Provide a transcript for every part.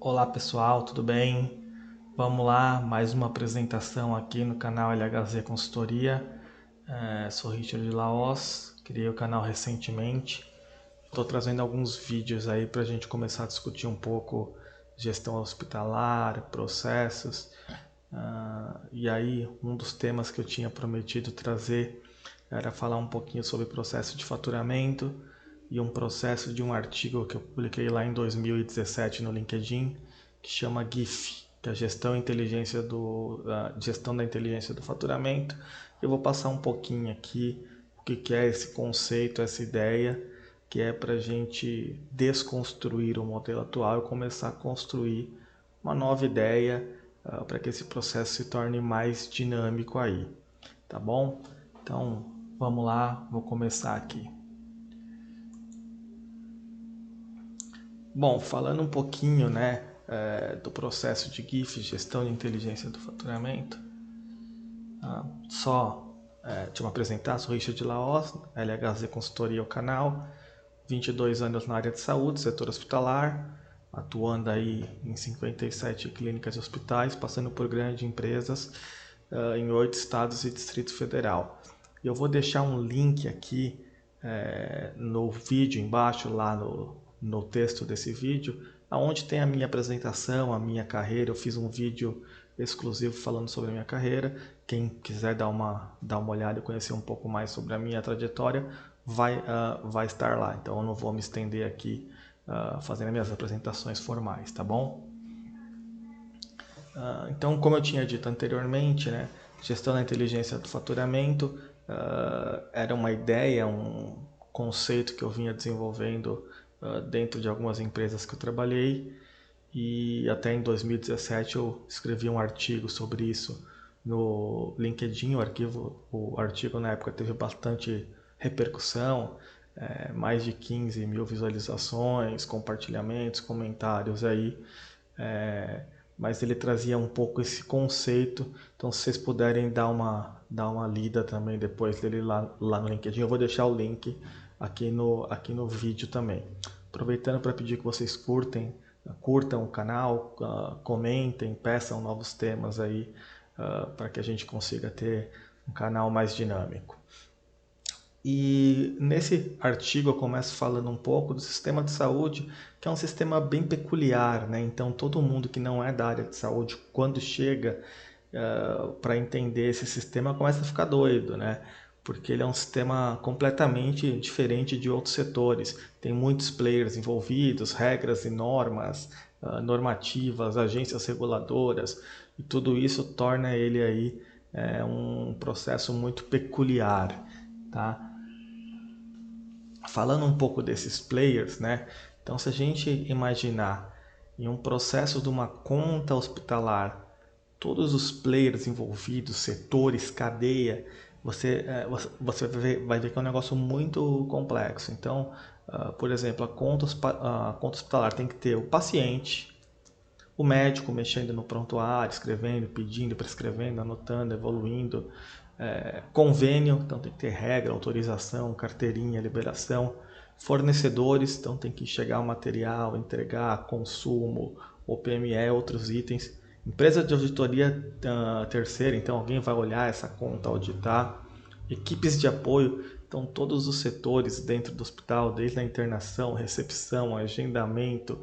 Olá pessoal, tudo bem? Vamos lá, mais uma apresentação aqui no canal LHZ Consultoria. Sou Richard de Laos, criei o canal recentemente. Estou trazendo alguns vídeos aí para a gente começar a discutir um pouco gestão hospitalar, processos. E aí, um dos temas que eu tinha prometido trazer era falar um pouquinho sobre processo de faturamento e um processo de um artigo que eu publiquei lá em 2017 no LinkedIn, que chama GIF, que é a gestão da inteligência do faturamento. Eu vou passar um pouquinho aqui o que é esse conceito, essa ideia, que é para a gente desconstruir o modelo atual e começar a construir uma nova ideia para que esse processo se torne mais dinâmico aí, tá bom? Então, vamos lá, vou começar aqui. Bom, falando um pouquinho, né, do processo de GIF, gestão de inteligência do faturamento, deixa eu me apresentar, sou Richard de Laos, LHZ Consultoria, o canal, 22 anos na área de saúde, setor hospitalar, atuando aí em 57 clínicas e hospitais, passando por grandes empresas em 8 estados e Distrito Federal. Eu vou deixar um link aqui no vídeo embaixo, lá no texto desse vídeo, onde tem a minha apresentação, a minha carreira. Eu fiz um vídeo exclusivo falando sobre a minha carreira. Quem quiser dar uma olhada e conhecer um pouco mais sobre a minha trajetória, vai estar lá. Então eu não vou me estender aqui fazendo minhas apresentações formais, tá bom? Então, como eu tinha dito anteriormente, né, gestão da inteligência do faturamento era uma ideia, um conceito que eu vinha desenvolvendo dentro de algumas empresas que eu trabalhei, e até em 2017 eu escrevi um artigo sobre isso no LinkedIn. O artigo na época teve bastante repercussão, mais de 15 mil visualizações, compartilhamentos, comentários aí, mas ele trazia um pouco esse conceito. Então, se vocês puderem dar uma lida também depois dele lá no LinkedIn, eu vou deixar o link aqui no vídeo também. Aproveitando para pedir que vocês curtam o canal, comentem, peçam novos temas aí para que a gente consiga ter um canal mais dinâmico. E nesse artigo eu começo falando um pouco do sistema de saúde, que é um sistema bem peculiar, né? Então todo mundo que não é da área de saúde, quando chega para entender esse sistema, começa a ficar doido, né? Porque ele é um sistema completamente diferente de outros setores. Tem muitos players envolvidos, regras e normas, normativas, agências reguladoras, e tudo isso torna ele aí um processo muito peculiar, tá? Falando um pouco desses players, né? Então, se a gente imaginar em um processo de uma conta hospitalar, todos os players envolvidos, setores, cadeia, você vai ver que é um negócio muito complexo. Então, por exemplo, a conta hospitalar tem que ter o paciente, o médico mexendo no prontuário, escrevendo, pedindo, prescrevendo, anotando, evoluindo, convênio, então tem que ter regra, autorização, carteirinha, liberação, fornecedores, então tem que chegar o material, entregar, consumo, OPME, outros itens, empresa de auditoria terceira, então alguém vai olhar essa conta, auditar, equipes de apoio, então todos os setores dentro do hospital, desde a internação, recepção, agendamento,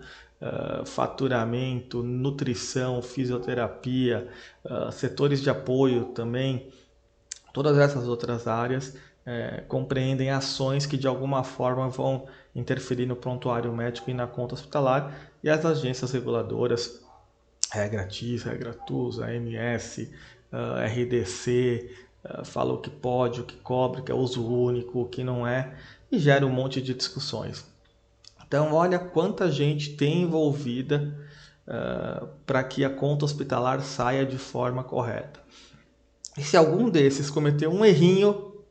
faturamento, nutrição, fisioterapia, setores de apoio também. Todas essas outras áreas compreendem ações que de alguma forma vão interferir no prontuário médico e na conta hospitalar, e as agências reguladoras, regra TIS, regra TUS, ANS, RDC, fala o que pode, o que cobre, o que é uso único, o que não é, e gera um monte de discussões. Então, olha quanta gente tem envolvida para que a conta hospitalar saia de forma correta. E se algum desses cometer um errinho,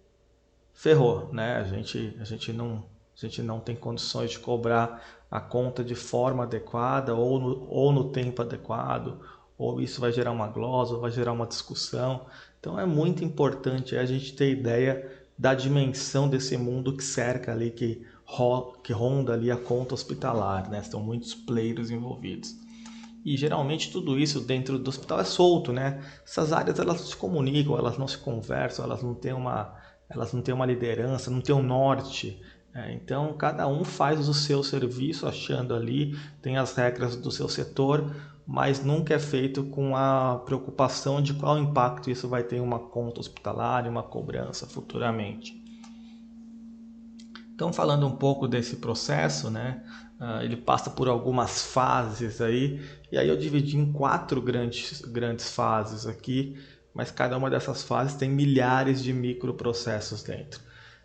ferrou, né? A gente não tem condições de cobrar a conta de forma adequada ou no tempo adequado, ou isso vai gerar uma glosa, ou vai gerar uma discussão. Então é muito importante a gente ter ideia da dimensão desse mundo que cerca ali, que ronda ali a conta hospitalar, né? São muitos players envolvidos. E geralmente tudo isso dentro do hospital é solto, né? Essas áreas elas não se comunicam, elas não se conversam, elas não têm uma liderança, não têm um norte. Então cada um faz o seu serviço achando ali, tem as regras do seu setor, mas nunca é feito com a preocupação de qual impacto isso vai ter em uma conta hospitalar, em uma cobrança futuramente. Então, falando um pouco desse processo, né, ele passa por algumas fases aí, e aí eu dividi em 4 grandes fases aqui, mas cada uma dessas fases tem milhares de microprocessos dentro.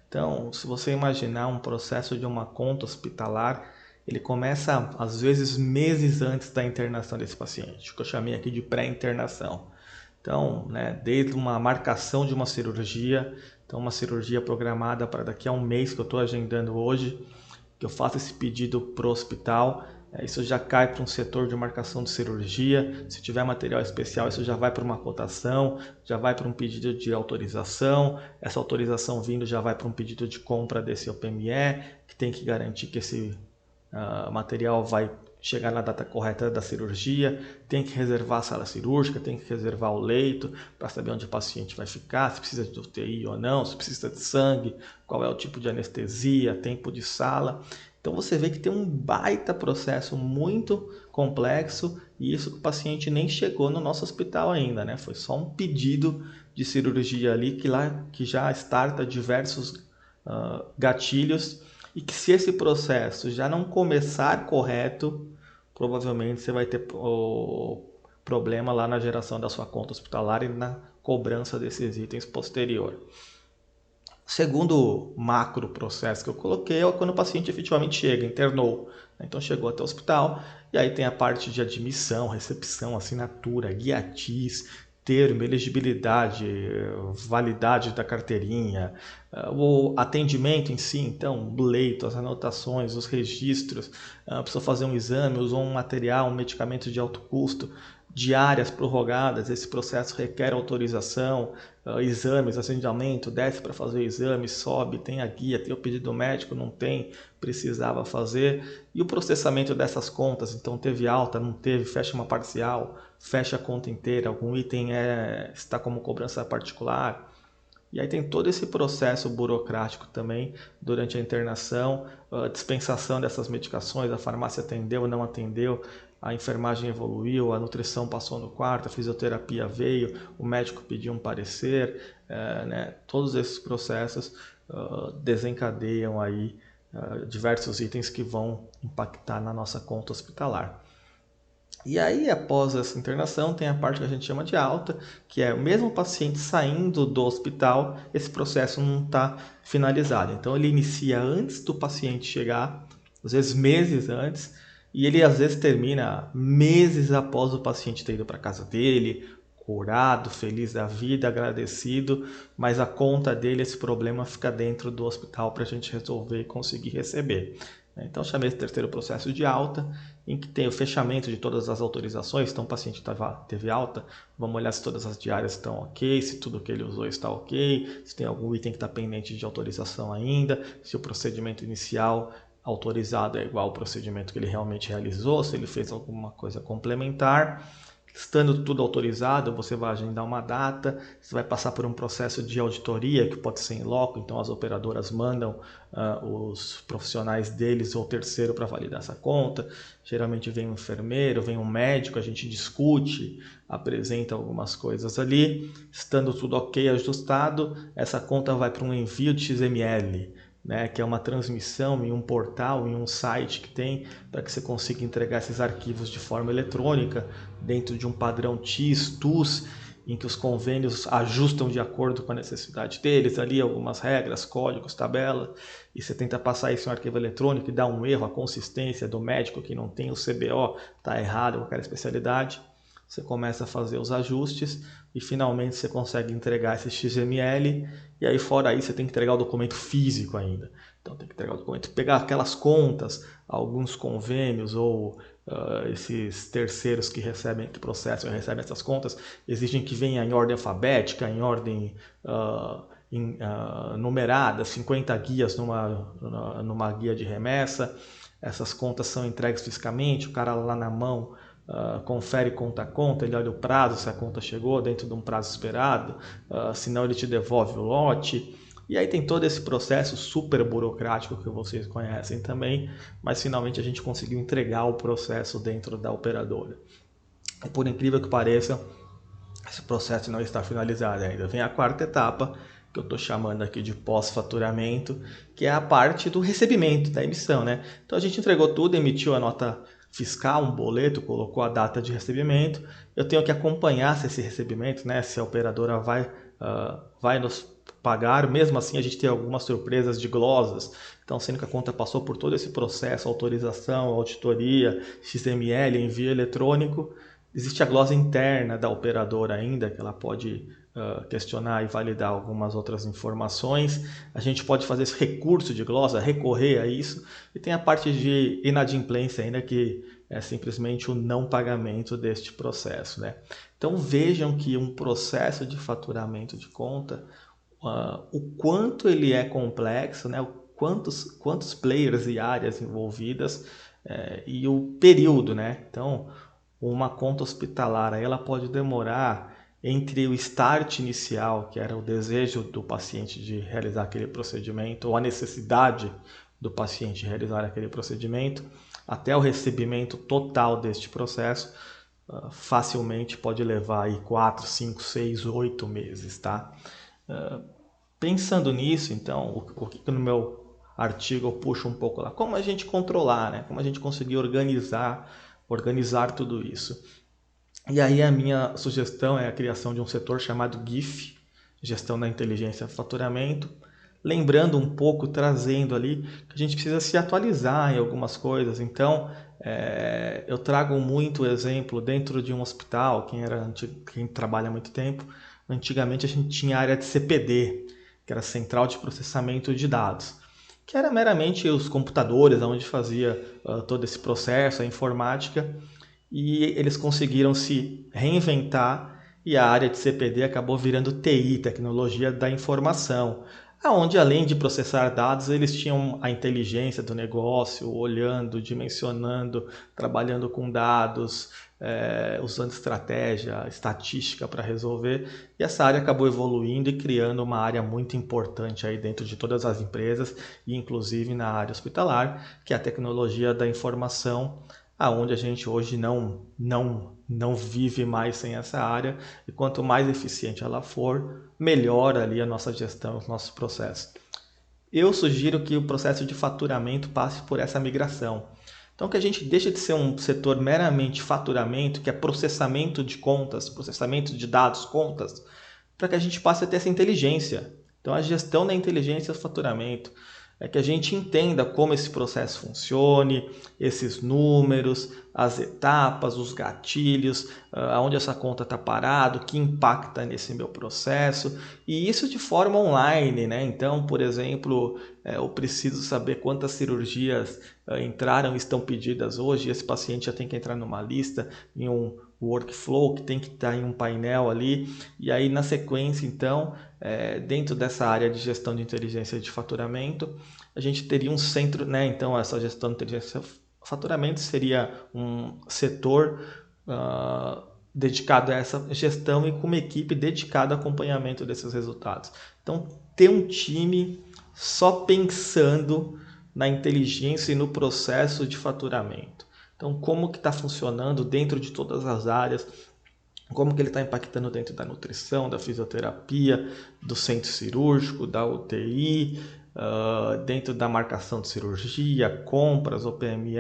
Então, se você imaginar um processo de uma conta hospitalar, ele começa às vezes meses antes da internação desse paciente, que eu chamei aqui de pré-internação. Então, né, desde uma marcação de uma cirurgia, então uma cirurgia programada para daqui a um mês que eu estou agendando hoje, que eu faço esse pedido para o hospital, isso já cai para um setor de marcação de cirurgia. Se tiver material especial, isso já vai para uma cotação, já vai para um pedido de autorização. Essa autorização vindo já vai para um pedido de compra desse OPME, que tem que garantir que esse material vai chegar na data correta da cirurgia, tem que reservar a sala cirúrgica, tem que reservar o leito para saber onde o paciente vai ficar, se precisa de UTI ou não, se precisa de sangue, qual é o tipo de anestesia, tempo de sala. Então você vê que tem um baita processo muito complexo e isso que o paciente nem chegou no nosso hospital ainda, né? Foi só um pedido de cirurgia ali que já starta diversos gatilhos e que se esse processo já não começar correto, provavelmente você vai ter problema lá na geração da sua conta hospitalar e na cobrança desses itens posterior. Segundo macro processo que eu coloquei é quando o paciente efetivamente chega, internou. Então chegou até o hospital e aí tem a parte de admissão, recepção, assinatura, guia TIS, termo, elegibilidade, validade da carteirinha, o atendimento em si, então, o leito, as anotações, os registros, precisou fazer um exame, usou um material, um medicamento de alto custo, diárias prorrogadas, esse processo requer autorização, exames, agendamento, desce para fazer o exame, sobe, tem a guia, tem o pedido médico, não tem, precisava fazer, e o processamento dessas contas, então teve alta, não teve, fecha uma parcial, fecha a conta inteira, algum item está como cobrança particular. E aí tem todo esse processo burocrático também durante a internação, a dispensação dessas medicações, a farmácia atendeu, não atendeu, a enfermagem evoluiu, a nutrição passou no quarto, a fisioterapia veio, o médico pediu um parecer, né? Todos esses processos desencadeiam aí diversos itens que vão impactar na nossa conta hospitalar. E aí, após essa internação, tem a parte que a gente chama de alta, que é o mesmo paciente saindo do hospital, esse processo não está finalizado. Então, ele inicia antes do paciente chegar, às vezes meses antes, e ele às vezes termina meses após o paciente ter ido para casa dele, curado, feliz da vida, agradecido, mas a conta dele, esse problema fica dentro do hospital para a gente resolver e conseguir receber. Então, chamei esse terceiro processo de alta, em que tem o fechamento de todas as autorizações. Então, o paciente teve alta, vamos olhar se todas as diárias estão ok, se tudo que ele usou está ok, se tem algum item que está pendente de autorização ainda, se o procedimento inicial autorizado é igual ao procedimento que ele realmente realizou, se ele fez alguma coisa complementar. Estando tudo autorizado, você vai agendar uma data, você vai passar por um processo de auditoria que pode ser em loco, então as operadoras mandam os profissionais deles ou terceiro para validar essa conta. Geralmente vem um enfermeiro, vem um médico, a gente discute, apresenta algumas coisas ali. Estando tudo ok, ajustado, essa conta vai para um envio de XML, né, que é uma transmissão em um portal, em um site que tem, para que você consiga entregar esses arquivos de forma eletrônica, dentro de um padrão TIS, TUS, em que os convênios ajustam de acordo com a necessidade deles, ali algumas regras, códigos, tabelas, e você tenta passar isso em um arquivo eletrônico e dá um erro, a consistência do médico que não tem o CBO está errado com aquela especialidade. Você começa a fazer os ajustes e finalmente você consegue entregar esse XML, e aí fora isso você tem que entregar o documento físico ainda. Então tem que entregar o documento, pegar aquelas contas, alguns convênios ou esses terceiros que processam e recebem essas contas, exigem que venha em ordem alfabética, em ordem numerada, 50 guias numa guia de remessa. Essas contas são entregues fisicamente, o cara lá na mão confere conta a conta, ele olha o prazo, se a conta chegou dentro de um prazo esperado, senão ele te devolve o lote. E aí tem todo esse processo super burocrático que vocês conhecem também, mas finalmente a gente conseguiu entregar o processo dentro da operadora. E por incrível que pareça, esse processo não está finalizado ainda. Vem a quarta etapa, que eu estou chamando aqui de pós-faturamento, que é a parte do recebimento, da emissão, né? Então a gente entregou tudo, emitiu a nota fiscal, um boleto, colocou a data de recebimento. Eu tenho que acompanhar se esse recebimento, né, se a operadora vai nos pagar. Mesmo assim, a gente tem algumas surpresas de glosas. Então, sendo que a conta passou por todo esse processo, autorização, auditoria, XML, envio eletrônico, existe a glosa interna da operadora ainda, que ela pode questionar e validar algumas outras informações. A gente pode fazer esse recurso de glosa, recorrer a isso. E tem a parte de inadimplência ainda, que é simplesmente o não pagamento deste processo, né? Então vejam que um processo de faturamento de conta, o quanto ele é complexo, né? Quantos players e áreas envolvidas e o período, né? Então, uma conta hospitalar, ela pode demorar entre o start inicial, que era o desejo do paciente de realizar aquele procedimento, ou a necessidade do paciente de realizar aquele procedimento, até o recebimento total deste processo, facilmente pode levar aí 4, 5, 6, 8 meses, tá? Pensando nisso, então, o que no meu artigo eu puxo um pouco lá? Como a gente controlar, né? Como a gente conseguir organizar tudo isso. E aí a minha sugestão é a criação de um setor chamado GIF, Gestão da Inteligência e Faturamento, lembrando um pouco, trazendo ali que a gente precisa se atualizar em algumas coisas. Então, eu trago muito exemplo dentro de um hospital, quem trabalha há muito tempo, antigamente a gente tinha a área de CPD, que era Central de Processamento de Dados, que era meramente os computadores onde fazia todo esse processo, a informática, e eles conseguiram se reinventar e a área de CPD acabou virando TI, Tecnologia da Informação, aonde além de processar dados, eles tinham a inteligência do negócio, olhando, dimensionando, trabalhando com dados, usando estratégia, estatística para resolver. E essa área acabou evoluindo e criando uma área muito importante aí dentro de todas as empresas, e inclusive na área hospitalar, que é a tecnologia da informação, aonde a gente hoje não vive mais sem essa área, e quanto mais eficiente ela for, melhor ali a nossa gestão, os nossos processos. Eu sugiro que o processo de faturamento passe por essa migração. Então, que a gente deixe de ser um setor meramente faturamento, que é processamento de contas, processamento de dados, contas, para que a gente passe a ter essa inteligência. Então, a gestão da inteligência é o faturamento. É que a gente entenda como esse processo funcione, esses números, as etapas, os gatilhos, aonde essa conta está parada, o que impacta nesse meu processo, e isso de forma online, né? Então, por exemplo, eu preciso saber quantas cirurgias entraram e estão pedidas hoje, esse paciente já tem que entrar numa lista, em um workflow que tem que estar em um painel ali, e aí na sequência, então, dentro dessa área de gestão de inteligência de faturamento, a gente teria um centro, né? Então, essa gestão de inteligência de faturamento seria um setor dedicado a essa gestão e com uma equipe dedicada ao acompanhamento desses resultados. Então, ter um time só pensando na inteligência e no processo de faturamento. Então, como que está funcionando dentro de todas as áreas, como que ele está impactando dentro da nutrição, da fisioterapia, do centro cirúrgico, da UTI, dentro da marcação de cirurgia, compras, o PME,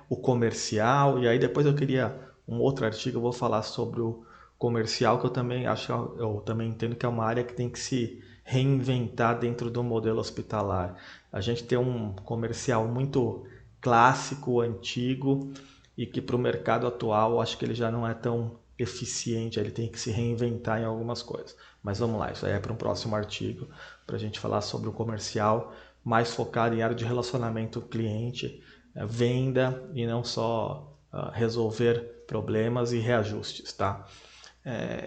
o comercial. E aí depois eu queria um outro artigo, eu vou falar sobre o comercial, que eu também entendo que é uma área que tem que se reinventar dentro do modelo hospitalar. A gente tem um comercial muito clássico, antigo, e que para o mercado atual acho que ele já não é tão eficiente, ele tem que se reinventar em algumas coisas. Mas vamos lá, isso aí é para um próximo artigo, para a gente falar sobre o comercial, mais focado em área de relacionamento cliente, venda e não só resolver problemas e reajustes, tá?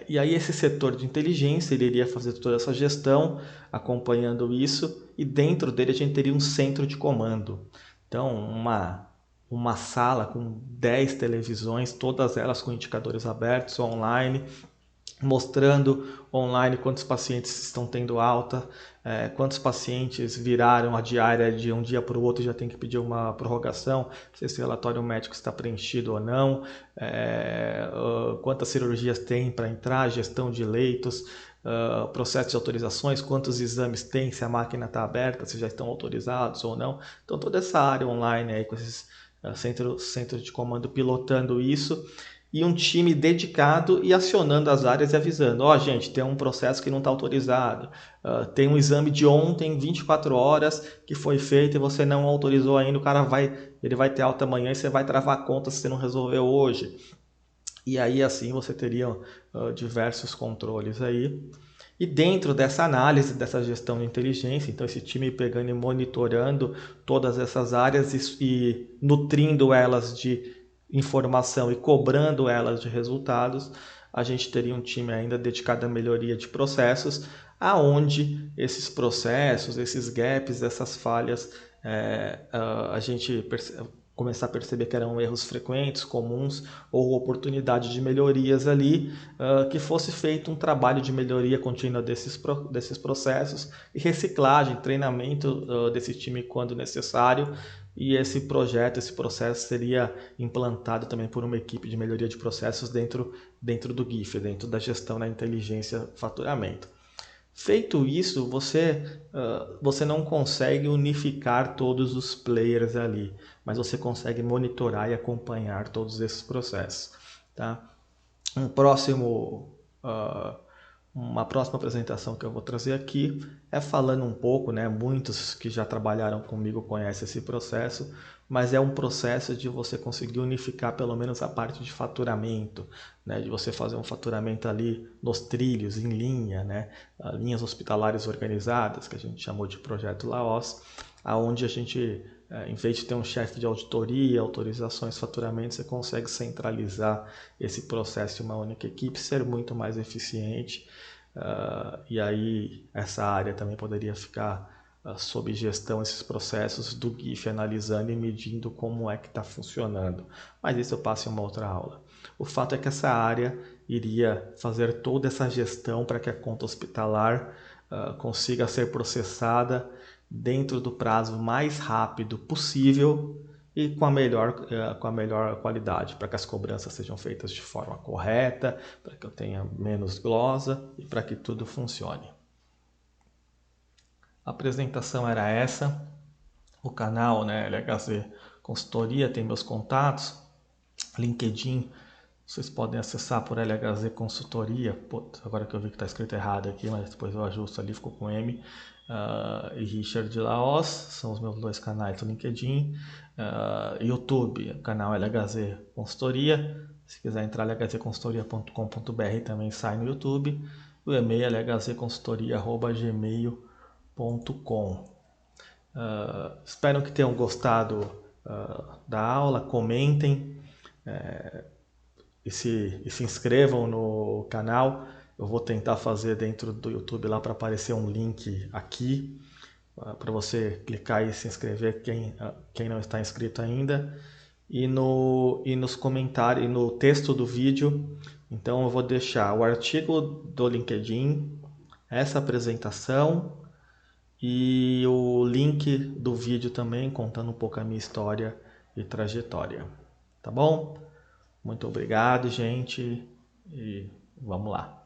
E aí esse setor de inteligência, ele iria fazer toda essa gestão, acompanhando isso, e dentro dele a gente teria um centro de comando. Então, uma sala com 10 televisões, todas elas com indicadores abertos online, mostrando online quantos pacientes estão tendo alta, quantos pacientes viraram a diária de um dia para o outro e já tem que pedir uma prorrogação, se esse relatório médico está preenchido ou não, quantas cirurgias tem para entrar, gestão de leitos, processo de autorizações, quantos exames tem, se a máquina está aberta, se já estão autorizados ou não. Então toda essa área online aí com esses centros de comando pilotando isso, e um time dedicado e acionando as áreas e avisando, ó, gente, tem um processo que não está autorizado, tem um exame de ontem, 24 horas, que foi feito e você não autorizou ainda, o cara ele vai ter alta amanhã e você vai travar a conta se você não resolveu hoje. E aí assim você teria diversos controles aí. E dentro dessa análise, dessa gestão de inteligência, então esse time pegando e monitorando todas essas áreas e nutrindo elas de informação e cobrando elas de resultados, a gente teria um time ainda dedicado à melhoria de processos, aonde esses processos, esses gaps, essas falhas, a gente começar a perceber que eram erros frequentes, comuns, ou oportunidade de melhorias ali, que fosse feito um trabalho de melhoria contínua desses processos e reciclagem, treinamento desse time quando necessário, e esse projeto, esse processo seria implantado também por uma equipe de melhoria de processos dentro do GIF, dentro da gestão da inteligência faturamento. Feito isso, você não consegue unificar todos os players ali, mas você consegue monitorar e acompanhar todos esses processos. Tá? Uma próxima apresentação que eu vou trazer aqui é falando um pouco, né? Muitos que já trabalharam comigo conhecem esse processo, mas é um processo de você conseguir unificar pelo menos a parte de faturamento, né? De você fazer um faturamento ali nos trilhos, em linha, né? Linhas hospitalares organizadas, que a gente chamou de projeto Laos, aonde a gente, em vez de ter um chefe de auditoria, autorizações, faturamento, você consegue centralizar esse processo em uma única equipe, ser muito mais eficiente. E aí essa área também poderia ficar sob gestão, esses processos do GIF, analisando e medindo como é que está funcionando. Mas isso eu passo em uma outra aula. O fato é que essa área iria fazer toda essa gestão para que a conta hospitalar consiga ser processada dentro do prazo mais rápido possível e com a melhor qualidade, para que as cobranças sejam feitas de forma correta, para que eu tenha menos glosa e para que tudo funcione. A apresentação era essa. O canal, né, LHZ Consultoria, tem meus contatos. LinkedIn, vocês podem acessar por LHZ Consultoria. Putz, agora que eu vi que está escrito errado aqui, mas depois eu ajusto ali, ficou com M. E Richard Laos, são os meus dois canais do LinkedIn. YouTube, canal LHZ Consultoria. Se quiser entrar lhzconsultoria.com.br também sai no YouTube. O e-mail é lhzconsultoria@gmail.com. Espero que tenham gostado da aula, comentem e se inscrevam no canal. Eu vou tentar fazer dentro do YouTube lá para aparecer um link aqui para você clicar e se inscrever quem não está inscrito ainda, e nos comentários e no texto do vídeo. Então eu vou deixar o artigo do LinkedIn, essa apresentação e o link do vídeo também, contando um pouco a minha história e trajetória. Tá bom? Muito obrigado, gente, e vamos lá.